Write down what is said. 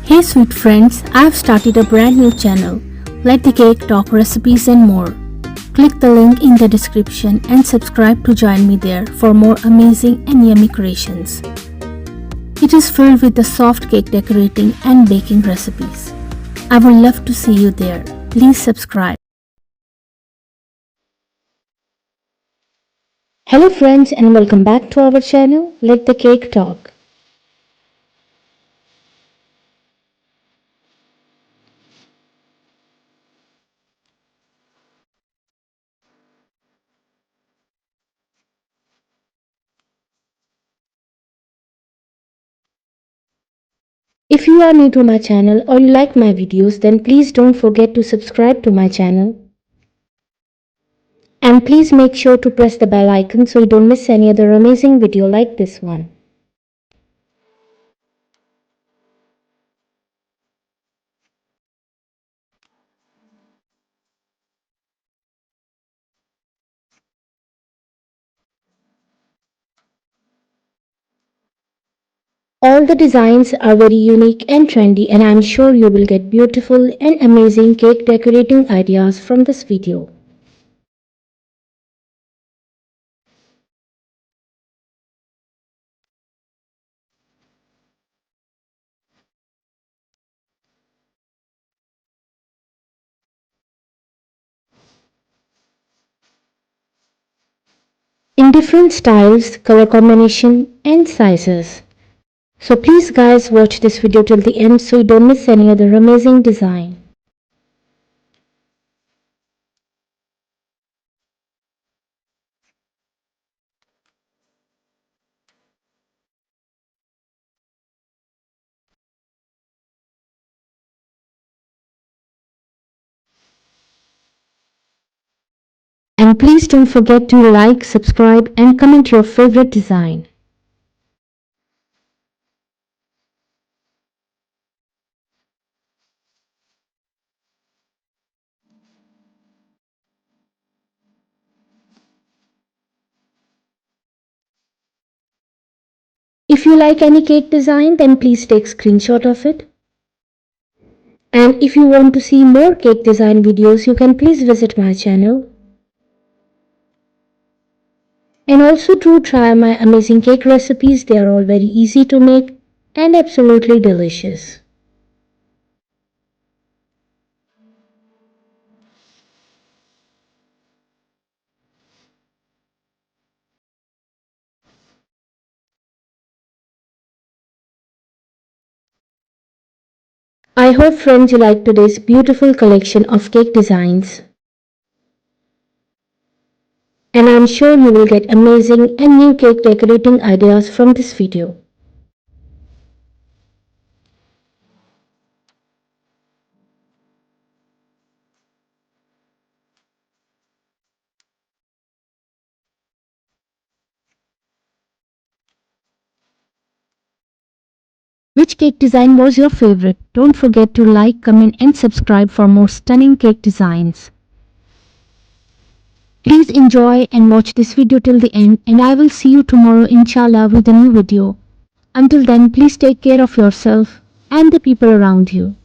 Hey sweet friends, I've started a brand new channel. Let the cake talk recipes and more. Click the link in the description and subscribe to join me there for more amazing and yummy creations. It is filled with the soft cake decorating and baking recipes. I would love to see you there. Please subscribe. Hello friends and welcome back to our channel Let the Cake Talk. If you are new to my channel or you like my videos, then please don't forget to subscribe to my channel. And please make sure to press the bell icon so you don't miss any other amazing video like this one. All the designs are very unique and trendy, and I'm sure you will get beautiful and amazing cake decorating ideas from this video. In different styles, color combination and sizes. So please guys watch this video till the end so you don't miss any other amazing design. And please don't forget to like, subscribe and comment your favorite design. If you like any cake design, then please take screenshot of it. And if you want to see more cake design videos, you can please visit my channel. And also do try my amazing cake recipes. They are all very easy to make and absolutely delicious. I hope friends you like today's beautiful collection of cake designs. And I'm sure you will get amazing and new cake decorating ideas from this video. Which cake design was your favorite? Don't forget to like, comment and subscribe for more stunning cake designs. Please enjoy and watch this video till the end, and I will see you tomorrow inshallah with a new video. Until then, please take care of yourself and the people around you.